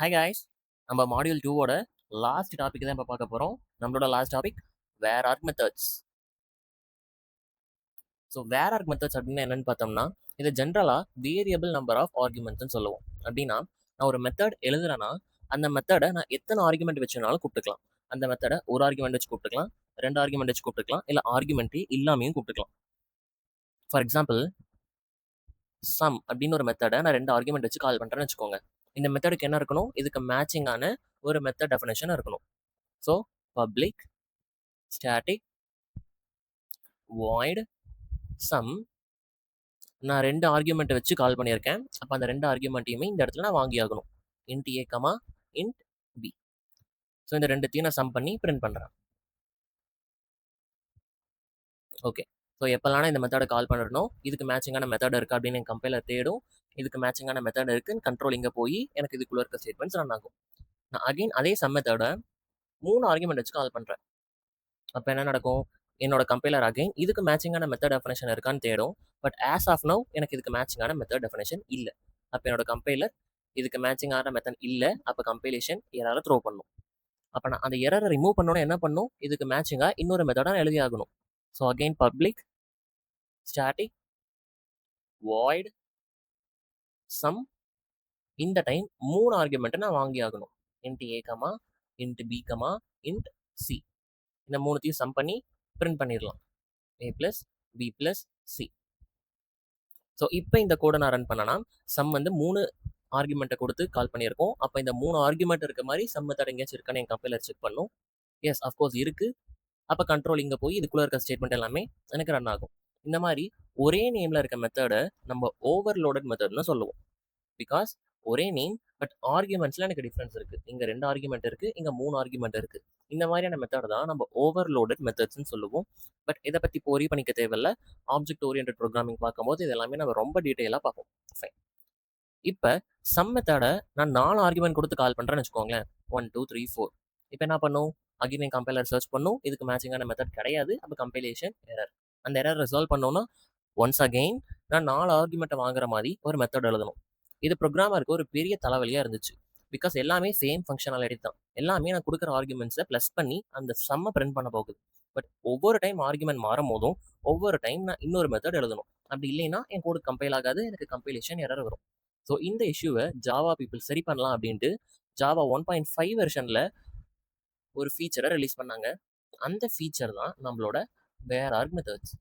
Hi guys, நம்ம module 2ஓட last topic தான் இப்போ பார்க்க போகிறோம். நம்மளோட last topic where arc methods. So where arc methods அப்படின்னு என்னன்னு பார்த்தோம்னா, இது ஜென்ரலாக வேரியபிள் நம்பர் ஆஃப் ஆர்குமெண்ட்ஸ்னு சொல்லுவோம். அப்படின்னா நான் ஒரு மெத்தட் எழுதுறேன்னா அந்த மெத்தடை நான் எத்தனை ஆர்குமெண்ட் வச்சுனாலும் கூப்பிட்டுக்கலாம். அந்த மெத்தடை ஒரு ஆர்குமெண்ட் வச்சு கூப்பிட்டுக்கலாம், 2 ஆர்குமெண்ட் வச்சு கூப்பிட்டுக்கலாம், இல்லை ஆர்குமெண்ட்டே இல்லாமையும் கூப்பிட்டுக்கலாம். ஃபார் எக்ஸாம்பிள், சம் அப்படின்னு ஒரு மெத்தடை நான் 2 ஆர்குமெண்ட் வச்சு கால் பண்ணுறேன்னு வச்சுக்கோங்க. இந்த மெத்தடுக்கு என்ன இருக்கணும்? இதுக்கு மேட்சிங்கான ஒரு மெத்தட் டெஃபினேஷன் இருக்கணும். So public static void sum. நான் 2 ஆர்குமெண்ட் வச்சு கால் பண்ணியிருக்கேன். அப்போ அந்த 2 ஆர்குமெண்ட்டையுமே இந்த இடத்துல நான் வாங்கி ஆகணும். int a, int b. So இந்த ரெண்டுத்தையும் நான் சம் பண்ணி பிரிண்ட் பண்ணுறேன். ஓகே, ஸோ எப்போல்லாம் இந்த மெத்தடை கால் பண்ணணும், இதுக்கு மேட்சிங்கான மெத்தட் இருக்கா அப்படின்னு என் கம்பைலர் தேடும். இதுக்கு மேட்சிங்கான மெத்தட் இருக்குன்னு கண்ட்ரோல் இங்கே போய் எனக்கு இதுக்குள்ள இருக்க ஸ்டேட்மெண்ட்ஸ் ரன் ஆகும். நான் அகைன் அதே சம் மெத்தடை 3 ஆர்குமெண்ட் வச்சு கால் பண்ணுறேன். அப்போ என்ன நடக்கும்? என்னோட கம்பைலர் அகைன் இதுக்கு மேட்சிங்கான மெத்தட் டெஃபினேஷன் இருக்கான்னு தேடும். பட் ஆஸ் ஆஃப் நவ் எனக்கு இதுக்கு மேட்சிங்கான மெத்தட் டெஃபினேஷன் இல்லை. அப்போ என்னோட கம்பைலர் இதுக்கு மேட்சிங்கான மெத்தட் இல்லை, அப்போ கம்பைலேஷன் எரரை த்ரோ பண்ணும். அப்போ நான் அந்த எரரை ரிமூவ் பண்ணணும், என்ன பண்ணும்? இதுக்கு மேட்சிங்காக இன்னொரு மெத்தடாக எழுதி ஆகணும். So again public static void sum. இந்த டைம் 3 ஆர்குமெண்ட்டை நான் வாங்கி ஆகணும். int a, int b, int c. இந்த மூணுத்தையும் சம் பண்ணி பிரிண்ட் பண்ணிடலாம். a plus b plus c. So இப்போ இந்த கோடை நான் ரன் பண்ணனா சம் வந்து 3 ஆர்குமெண்ட்டை கொடுத்து கால் பண்ணியிருக்கோம். அப்போ இந்த 3 ஆர்குமெண்ட் இருக்க மாதிரி சம் மெத்தட் எங்கேயாச்சும் இருக்கான்னு என் கம்பைலர் செக் பண்ணும். எஸ், அஃப்கோர்ஸ் இருக்குது. அப்போ கண்ட்ரோல் இங்கே போய் இதுக்குள்ளே இருக்க ஸ்டேட்மெண்ட் எல்லாமே எனக்கு ரன் ஆகும். இந்த மாதிரி ஒரே நேமில் இருக்க மெத்தடை நம்ம ஓவர்லோடட் மெத்தட்னு சொல்லுவோம். பிகாஸ் ஒரே நேம் பட் ஆர்குமெண்ட்ஸில் எனக்கு டிஃப்ரென்ஸ் இருக்குது. இங்கே 2 ஆர்குமெண்ட் இருக்குது, இங்கே 3 ஆர்குமெண்ட் இருக்குது. இந்த மாதிரியான மெத்தட் தான் நம்ம ஓவர்லோடட் மெத்தட்ஸ்னு சொல்லுவோம். பட் இதை பற்றி போரி பண்ணிக்க தேவையில்ல. ஆப்ஜெக்ட் ஓரியன்டட் ப்ரோக்ராமிங் பார்க்கும்போது இது எல்லாமே நம்ம ரொம்ப டீட்டெயிலாக பார்ப்போம். ஃபைன். இப்போ சம் மெத்தடை நான் 4 ஆர்குமெண்ட் கொடுத்து கால் பண்ணுறேன்னு வச்சுக்கோங்களேன். 1 2 3 4. இப்போ என்ன பண்ணும்? அகைன் என் கம்பைலர் சர்ச் பண்ணும். இதுக்கு மேட்சிங்கான மெத்தட் கிடையாது. அப்போ கம்பைலேஷன் எரர். அந்த எரர் ரிசால்வ் பண்ணோன்னா ஒன்ஸ் அகெயின் நான் 4 ஆர்குமெண்ட்டை வாங்குற மாதிரி ஒரு மெத்தட் எழுதணும். இது ப்ரோக்ராமருக்கு ஒரு பெரிய தலைவலியாக இருந்துச்சு. பிகாஸ் எல்லாமே சேம் ஃபங்க்ஷனாலிட்டி தான். எல்லாமே நான் கொடுக்குற ஆர்குமெண்ட்ஸை ப்ளஸ் பண்ணி அந்த சம்மை பிரிண்ட் பண்ண போகுது. பட் ஒவ்வொரு டைம் ஆர்குமெண்ட் மாறும் போதும் ஒவ்வொரு டைம் நான் இன்னொரு மெத்தட் எழுதணும். அப்படி இல்லைன்னா என் கோடு கம்பைல் ஆகாது, எனக்கு கம்பைலேஷன் எரர் வரும். ஸோ இந்த இஷ்யூவை ஜாவா பீப்புள் சரி பண்ணலாம் அப்படின்ட்டு ஜாவா 1.5 வெர்ஷனில் ஒரு ஃபீச்சரை ரிலீஸ் பண்ணாங்க. அந்த ஃபீச்சர் தான் நம்மளோட வேர் ஆர்க் மெத்தட்ஸ்.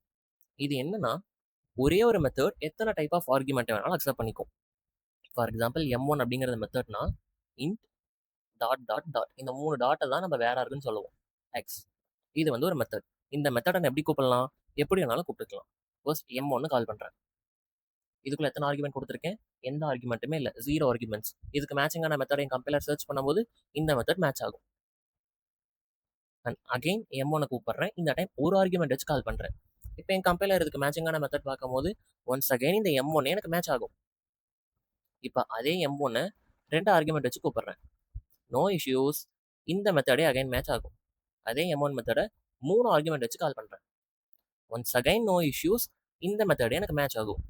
இது என்னன்னா, ஒரே ஒரு மெத்தட் எத்தனை டைப் ஆஃப் ஆர்குமெண்ட்டை வேணாலும் அக்செப்ட் பண்ணிக்கும். ஃபார் எக்ஸாம்பிள் M1 அப்படிங்கிற மெத்தட்னா int டாட் டாட் டாட், இந்த 3 டாட்டை தான் நம்ம வேர் ஆர்க்குன்னு சொல்லுவோம். எக்ஸ், இது வந்து ஒரு மெத்தட். இந்த மெத்தடை எப்படி கூப்பிடலாம்? எப்படி வேணாலும் கூப்பிட்டுக்கலாம். ஃபர்ஸ்ட் M1 கால் பண்ணுறேன். இதுக்குள்ள எத்தனை ஆர்குமெண்ட் கொடுத்துருக்கேன்? எந்த ஆர்குமெண்ட்டுமே இல்லை, 0 ஆர்குமெண்ட்ஸ். இதுக்கு மேட்சிங்கான மெத்தடை என் கம்பைலர் சர்ச் பண்ணும்போது இந்த மெத்தட் மேட்ச் ஆகும். அண்ட் அகெயின் M1 கூப்பிடுறேன். இந்த டைம் ஒரு ஆர்குமெண்ட் வச்சு கால் பண்ணுறேன். இப்போ என் கம்பைலர் இதுக்கு மேட்சிங்கான மெத்தட் பார்க்கும்போது ஒன்ஸ் அகெயின் இந்த M1 எனக்கு மேட்ச் ஆகும். இப்போ அதே M1 2 ஆர்குமெண்ட் வச்சு கூப்பிடுறேன். நோ இஷ்யூஸ், இந்த மெத்தடே அகைன் மேட்ச் ஆகும். அதே M1 மெத்தடை 3 ஆர்குமெண்ட் வச்சு கால் பண்ணுறேன். ஒன்ஸ் அகைன் நோ இஷ்யூஸ், இந்த மெத்தடே எனக்கு மேட்ச் ஆகும்.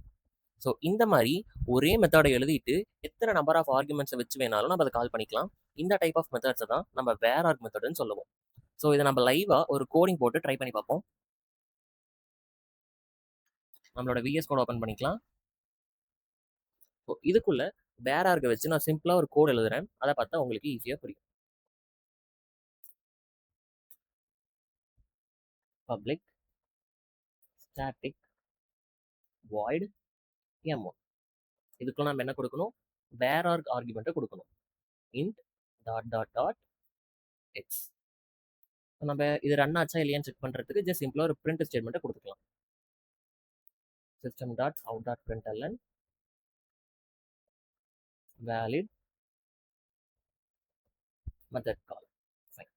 ஸோ இந்த மாதிரி ஒரே மெத்தடை எழுதிட்டு எத்தனை நம்பர் ஆஃப் ஆர்குமெண்ட்ஸை வச்சு வேணாலும் நம்ம அதை கால் பண்ணிக்கலாம். இந்த டைப் ஆஃப் மெத்தட்ஸை தான் நம்ம வேர் ஆர்க் மெத்தட்னு சொல்லுவோம். ஸோ இதை நம்ம லைவாக ஒரு கோடிங் போட்டு ட்ரை பண்ணி பார்ப்போம். நம்மளோட VS கோட் ஓப்பன் பண்ணிக்கலாம். இதுக்குள்ள வேர் ஆர்க்கை வச்சு நான் சிம்பிளாக ஒரு கோட் எழுதுறேன். அதை பார்த்தா உங்களுக்கு ஈஸியாக புரியும். Public static void M1. இதுக்குள்ள நம்ம என்ன கொடுக்கணும்? வேர் ஆர்க் ஆர்குமெண்ட்டை கொடுக்கணும். int dot dot dot X. நம்ம இது ரன் ஆச்சா இல்லையான்னு செக் பண்ணுறதுக்கு ஜஸ்ட் சிம்பிளாக ஒரு பிரிண்ட் ஸ்டேட்மெண்ட்டை கொடுத்துக்கலாம். System dot out dot println valid method கால். ஃபைன்.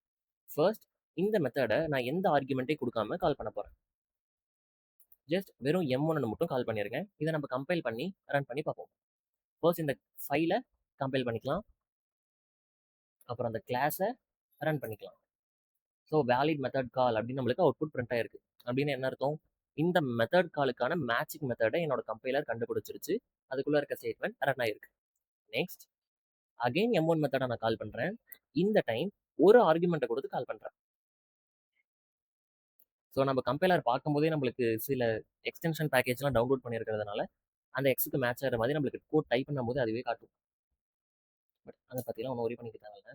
ஃபர்ஸ்ட் இந்த மெத்தடை நான் எந்த ஆர்குமெண்ட்டே கொடுக்காம கால் பண்ண போகிறேன். ஜஸ்ட் வெறும் M1 மட்டும் கால் பண்ணியிருக்கேன். இதை நம்ம கம்பைல் பண்ணி ரன் பண்ணி பார்ப்போம். ஃபர்ஸ்ட் இந்த ஃபைலை கம்பைல் பண்ணிக்கலாம். அப்புறம் அந்த கிளாஸை ரன் பண்ணிக்கலாம். ஸோ வேலிட் மெத்தட் கால் அப்படின்னு நம்மளுக்கு அவுட்புட் பிரிண்ட் ஆயிருக்கு. அப்படின்னு என்ன அர்த்தம்? இந்த மெத்தட் காலுக்கான மேட்சிங் மெத்தடை என்னோட கம்பைலர் கண்டுபிடிச்சிருச்சு. அதுக்குள்ளே இருக்க ஸ்டேட்மெண்ட் ரன் ஆயிருக்கு. நெக்ஸ்ட் அகைன் M1 மெத்தட நான் கால் பண்றேன். இந்த டைம் ஒரு ஆர்குமெண்ட்ட கொடுத்து கால் பண்றேன். ஸோ நம்ம கம்பைலர் பார்க்கும்போதே நம்மளுக்கு சில எக்ஸ்டென்ஷன் பேக்கேஜ்லாம் டவுன்லோட் பண்ணியிருக்கிறதுனால, அந்த எக்ஸ்க்கு மேட்ச் ஆகுற மாதிரி நம்மளுக்கு கோட் டைப் பண்ணும்போது அதுவே காட்டும். பட் அத பத்திலாம் ஒண்ணும் வொரி பண்ணிக்க தேவையில்ல.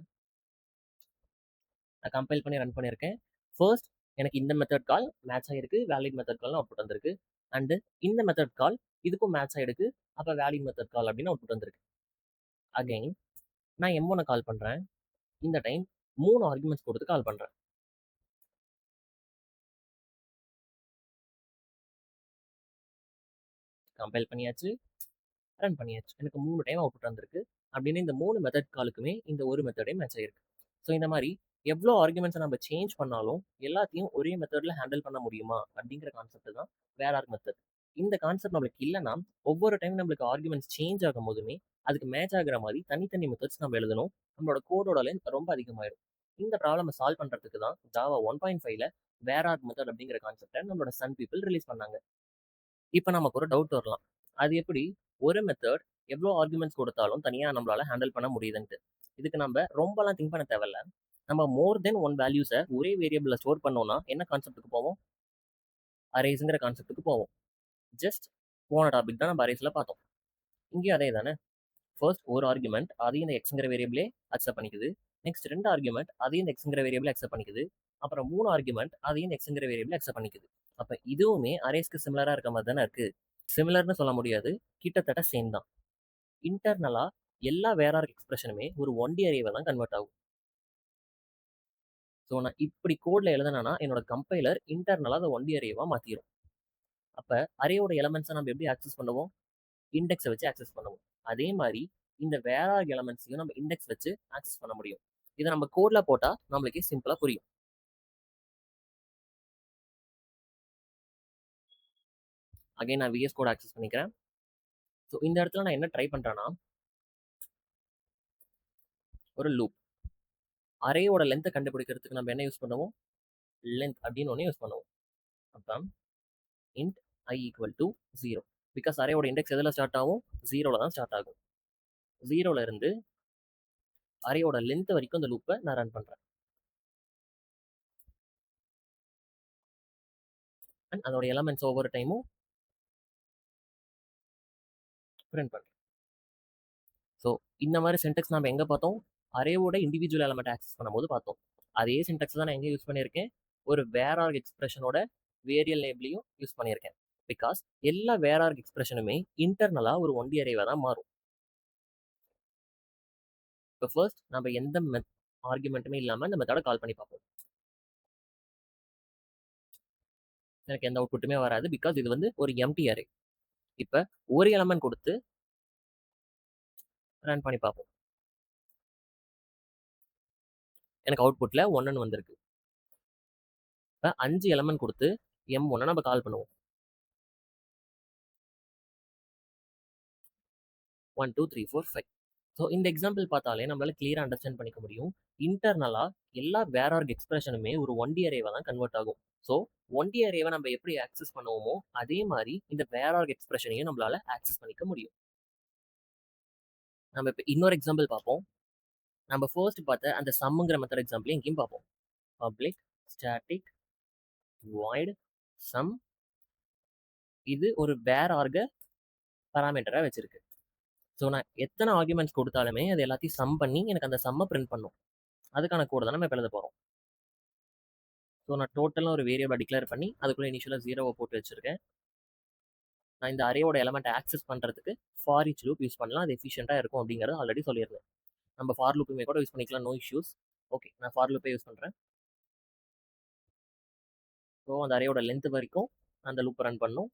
நான் கம்பைல் பண்ணி ரன் பண்ணியிருக்கேன். ஃபர்ஸ்ட் எனக்கு இந்த மெத்தட் கால் மேட்ச் ஆயிருக்கு. வேலிட் மெத்தட் கால்னு அவுட்புட் வந்திருக்கு. அண்ட் இந்த மெத்தட் கால் இதுக்கும் மேட்ச் ஆயிருக்கு. அப்ப வேலிட் மெத்தட் கால் அப்படின்னு அவுட்புட் வந்திருக்கு. அகைன் நான் M1 கால் பண்றேன். இந்த டைம் 3 ஆர்குமெண்ட்ஸ் கொடுத்து கால் பண்றேன். கம்பைல் பண்ணியாச்சு, ரன் பண்ணியாச்சு. எனக்கு 3 டைம் அவுட்புட் வந்திருக்கு. அப்படின்னு இந்த 3 மெத்தட் காலுக்குமே இந்த ஒரு மெத்தடே மேட்ச் ஆயிருக்கு. ஸோ இந்த மாதிரி எவ்வளோ ஆர்குமெண்ட்ஸை நம்ம சேஞ்ச் பண்ணாலும் எல்லாத்தையும் ஒரே மெத்தட்ல ஹேண்டில் பண்ண முடியுமா அப்படிங்கிற கான்செப்ட் தான் வேர் ஆர் மெத்தட். இந்த கான்செப்ட் நம்மளுக்கு இல்லைன்னா ஒவ்வொரு டைம் நம்மளுக்கு ஆர்குமெண்ட்ஸ் சேஞ்ச் ஆகும் போதுமே அதுக்கு மேட்ச் ஆகுற மாதிரி தனித்தனி மெத்தட்ஸ் நம்ம எழுதணும். நம்மளோட கோடோட லென்த் ரொம்ப அதிகமாயிடும். இந்த ப்ராப்ளம் சால்வ் பண்றதுக்கு தான் ஜாவா 1.5ல வேர் ஆர் மெத்தட் அப்படிங்கிற கான்செப்டை நம்மளோட சன் பீப்புள் ரிலீஸ் பண்ணாங்க. இப்போ நமக்கு ஒரு டவுட் வரலாம். அது எப்படி ஒரு மெத்தட் எவ்வளோ ஆர்குமெண்ட்ஸ் கொடுத்தாலும் தனியாக நம்மளால ஹேண்டில் பண்ண முடியுதுன்ட்டு. இதுக்கு நம்ம ரொம்பலாம் திங்க் பண்ண தேவையில்ல. நம்ம மோர் தென் ஒன் வேல்யூஸை ஒரே வேரியபிளில் ஸ்டோர் பண்ணோம்னா என்ன கான்செப்ட்டுக்கு போவோம்? அரேஸுங்கிற கான்செப்ட்டுக்கு போவோம். ஜஸ்ட் போன டாபிக் தான் நம்ம அரேஸில் பார்த்தோம். இங்கேயும் அதே தானே. ஃபர்ஸ்ட் ஒரு ஆர்குமெண்ட் அதையும் இந்த எக்ஸுங்கிற வேரியபிளே அக்செப்ட் பண்ணிக்குது. நெக்ஸ்ட் 2 ஆர்குமெண்ட் அதையும் இந்த எக்ஸுங்கிற வேரியபிள் அக்செப்ட் பண்ணிக்குது. அப்புறம் 3 ஆர்குமெண்ட் அதையும் இந்த எக்ஸுங்கிற வேரியபிள் அக்செப்ட் பண்ணிக்குது. அப்போ இதுவுமே அரேஸ்க்கு சிமிலராக இருக்க மாதிரி தானே இருக்கு. சிமிலர்னு சொல்ல முடியாது, கிட்டத்தட்ட சேம் தான். இன்டர்னலா எல்லா வேற எக்ஸ்பிரஷனுமே ஒரு 1D அரேவை தான் கன்வெர்ட் ஆகும். ஸோ நான் இப்படி கோட்ல எழுதுனா என்னோட கம்பைலர் இன்டர்னலா அதை 1D அரேவா மாத்திரும். அப்ப அரேயோட எலமெண்ட்ஸை நம்ம எப்படி ஆக்சஸ் பண்ணுவோம்? இண்டெக்ஸை வச்சு ஆக்சஸ் பண்ணுவோம். அதே மாதிரி இந்த வேற எலமெண்ட்ஸையும் நம்ம இண்டெக்ஸ் வச்சு ஆக்சஸ் பண்ண முடியும். இதை நம்ம கோட்ல போட்டா நம்மளுக்கு சிம்பிளா புரியும். அகைன் நான் VS கோட் ஆக்சஸ் பண்ணிக்கிறேன். ஸோ இந்த இடத்துல நான் என்ன ட்ரை பண்றேன்னா ஒரு லூப். அரேயோட லென்த்தை கண்டுபிடிக்கிறதுக்கு நம்ம என்ன யூஸ் பண்ணுவோம்? லென்த் அப்படின்னு ஒன்று யூஸ் பண்ணுவோம். அப்போ int I equal to 0. Because அரேயோட இண்டெக்ஸ் எதில் ஸ்டார்ட் ஆகும்? 0ல தான் ஸ்டார்ட் ஆகும். 0ல இருந்து அரேயோட லென்த் வரைக்கும் இந்த லூப்பை நான் ரன் பண்றேன். அண்ட் அதோட எலமெண்ட்ஸ் ஒவ்வொரு டைமும் பிரிண்ட் பண்றேன். ஸோ இந்த மாதிரி சின்டெக்ஸ் நம்ம எங்கே பார்த்தோம்? அரேவோட இண்டிவிஜுவல் எலமெண்ட் ஆக்சஸ் பண்ணும்போது பார்த்தோம். அதே சின்டெக்ஸ் தான் நான் எங்கே யூஸ் பண்ணியிருக்கேன்? ஒரு வேர் ஆர்க் எக்ஸ்பிரஷனோட வேரியல் லேபிளையும் யூஸ் பண்ணியிருக்கேன். பிகாஸ் எல்லா வேர் ஆர்க் எக்ஸ்பிரஷனுமே இன்டர்னலா ஒரு 1D அரேவா தான் மாறும். இப்போ ஃபர்ஸ்ட் நம்ம எந்த ஆர்குமெண்ட்டுமே இல்லாமல் இந்த மெத்தடை கால் பண்ணி பார்ப்போம். எனக்கு எந்த அவுட்புட்டுமே வராது. பிகாஸ் இது வந்து ஒரு எம்டி அரே. இப்போ ஒரு எலமெண்ட் கொடுத்து ரன் பண்ணி பார்ப்போம். எனக்கு அவுட்புட்ல 1ன்னு வந்திருக்கு. இப்போ 5 எலமெண்ட் கொடுத்து M1 நம்ம கால் பண்ணுவோம். 1 2 3 4 5. ஸோ இந்த எக்ஸாம்பிள் பார்த்தாலே நம்மளால கிளியரா அண்டர்ஸ்டாண்ட் பண்ணிக்க முடியும். இன்டர்னலா எல்லா வேர் ஆர்க் எக்ஸ்பிரஷனுமே ஒரு 1D அரேவா தான் கன்வெர்ட் ஆகும். ஸோ 1D அரேவை நம்ம எப்படி ஆக்சஸ் பண்ணுவோமோ அதே மாதிரி இந்த வேர் ஆர்க் எக்ஸ்பிரஷனையும் நம்மளால ஆக்சஸ் பண்ணிக்க முடியும். நம்ம இப்போ இன்னொரு எக்ஸாம்பிள் பார்ப்போம். நம்ம ஃபர்ஸ்ட் பார்த்த அந்த சம்முங்கிற மெத்தட் எக்ஸாம்பிள் எங்கேயும் பார்ப்போம். பப்ளிக் ஸ்டாட்டிக் void sum இது ஒரு வேர் ஆர்க பராமீட்டரா வச்சிருக்கு. ஸோ நான் எத்தனை ஆர்குமெண்ட்ஸ் கொடுத்தாலுமே அது எல்லாத்தையும் சம் பண்ணி எனக்கு அந்த சம்மை பிரிண்ட் பண்ணும். அதுக்கான கோடு தான் நம்ம இப்போ எழுத போகிறோம். ஸோ நான் டோட்டலாக ஒரு வேரியபிள் டிக்ளேர் பண்ணி அதுக்குள்ளே இனிஷியலாக 0 போட்டு வச்சிருக்கேன். நான் இந்த அரேயோட எலமெண்ட் ஆக்சஸ் பண்ணுறதுக்கு ஃபார் ஈச் லூப் யூஸ் பண்ணலாம். அது எஃபிஷியண்டாக இருக்கும் அப்படிங்கிறது ஆல்ரெடி சொல்லியிருந்தேன். நம்ம ஃபார் லூப்புமே கூட யூஸ் பண்ணிக்கலாம், நோ இஷ்யூஸ். ஓகே, நான் ஃபார் லூப்பே யூஸ் பண்ணுறேன். ஸோ அந்த அரேயோட லென்த் வரைக்கும் அந்த லூப் ரன் பண்ணும்.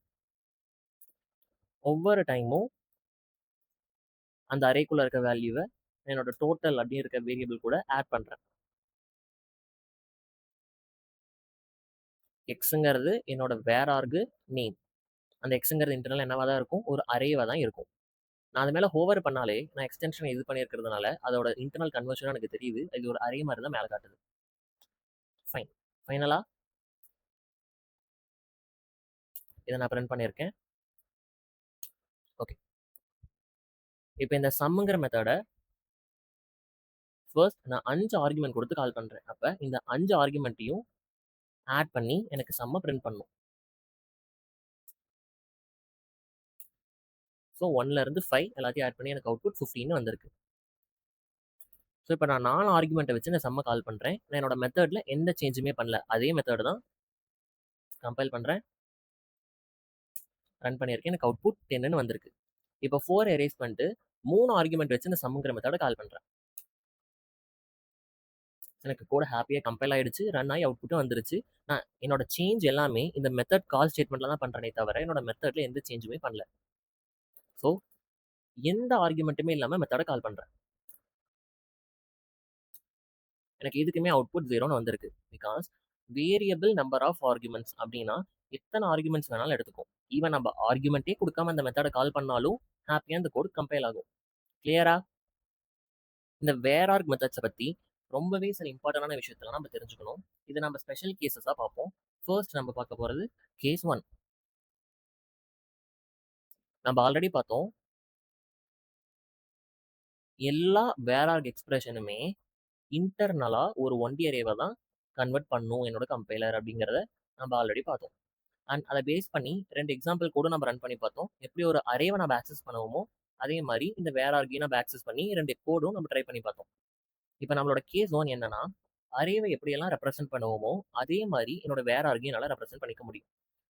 ஒவ்வொரு டைமும் அந்த அரேக்குள்ள இருக்க வேல்யூவை என்னோட டோட்டல் அப்படின்னு இருக்க வேரியபிள் கூட ஆட் பண்ணுறேன். எக்ஸுங்கிறது என்னோட வேர் ஆர்கு நேம். அந்த எக்ஸுங்கிறது இன்டர்னல் என்னவா தான் இருக்கும்? ஒரு அரேவா தான் இருக்கும். நான் அது மேலே ஹோவர் பண்ணாலே நான் எக்ஸ்டென்ஷன் இது பண்ணியிருக்கிறதுனால அதோட இன்டர்னல் கன்வர்ஷன் எனக்கு தெரியுது. இது ஒரு அரே மாதிரி தான் மேலே காட்டுது. ஃபைன். ஃபைனலாக இதை நான் பிரிண்ட் பண்ணியிருக்கேன். ஓகே, இப்போ இந்த சம்முங்கிற மெத்தடை ஃபர்ஸ்ட் நான் 5 ஆர்குமெண்ட் குடுத்து கால் பண்றேன். அப்ப இந்த 5 ஆர்குமெண்ட்டையும் ஆட் பண்ணி எனக்கு சம்ம பிரிண்ட் பண்ணணும். ஸோ 1ல இருந்து 5 எல்லாத்தையும் ஆட் பண்ணி எனக்கு அவுட்புட் 15 வந்திருக்கு. ஸோ இப்ப நான் 4 ஆர்குமெண்ட்ட வச்சு இந்த சம்ம கால் பண்றேன். நான் என்னோட மெத்தட்ல எந்த சேஞ்சுமே பண்ணல. அதே மெத்தட் தான். கம்பைல் பண்றேன். ரன் பண்ணியிருக்கேன். எனக்கு அவுட்புட் 10ன்னு வந்திருக்கு. இப்போ 4 எரேஸ் பண்ணிட்டு 3 ஆர்குமெண்ட் வச்சு இந்த சம்ங்கிற மெத்தட கால் பண்றேன். எனக்கு கோட் ஹாப்பியா கம்பைல் ஆயிடுச்சு. ரன் ஆகி அவுட்புட்டும் வந்துருச்சு. நான் என்னோட சேஞ்ச் எல்லாமே இந்த மெத்தட் கால் ஸ்டேட்மெண்ட்ல தான் பண்றேனே தவிர என்னோட மெத்தட்ல எந்த சேஞ்சுமே பண்ணல. ஸோ எந்த ஆர்குமெண்ட்டுமே இல்லாம மெத்தட கால் பண்றேன். எனக்கு எதுக்குமே அவுட்புட் 0ன்னு வந்திருக்கு. Because variable number of arguments அப்படின்னா எத்தனை ஆர்குமெண்ட்ஸ் வேணாலும் எடுத்துக்கும். ஈவன் நம்ம ஆர்குமெண்ட்டே கொடுக்காம அந்த மெத்தட கால் பண்ணாலும் ஹாப்பியா அந்த கோட் கம்பைல் ஆகும். கிளியரா? இந்த வேர் ஆர்க் மெத்தட்ஸை பத்தி ரொம்பவே சில இம்பார்ட்டன்டான விஷயத்தெல்லாம் நம்ம தெரிஞ்சுக்கணும். இதை நம்ம ஸ்பெஷல் கேசஸா பார்ப்போம். ஃபர்ஸ்ட் நம்ம பார்க்க போறது கேஸ் 1. நம்ம ஆல்ரெடி பார்த்தோம். எல்லா வேர் ஆர்க் எக்ஸ்பிரஷனுமே இன்டர்னலா ஒரு 1D அரேவை தான் கன்வெர்ட் பண்ணும் என்னோட கம்பைலர் அப்படிங்கிறத நம்ம ஆல்ரெடி பார்த்தோம். அண்ட் அதை பேஸ் பண்ணி 2 எக்ஸாம்பிள் கூட நம்ம ரன் பண்ணி பார்த்தோம். எப்படி ஒரு அரேவை நம்ம ஆக்சஸ் பண்ணுவோமோ அதே மாதிரி இந்த வேர் ஆர்கையும் நம்ம ஆக்சஸ் பண்ணி 2 கோடும் நம்ம ட்ரை பண்ணி பார்த்தோம். இப்போ நம்மளோட கேஸ் 1 என்னன்னா, அரேவை எப்படியெல்லாம் ரெப்ரசென்ட் பண்ணுவோமோ அதே மாதிரி என்னோட வேர் ஆர்கையும் என்னால் ரெப்ரசென்ட் பண்ணிக்க முடியும்.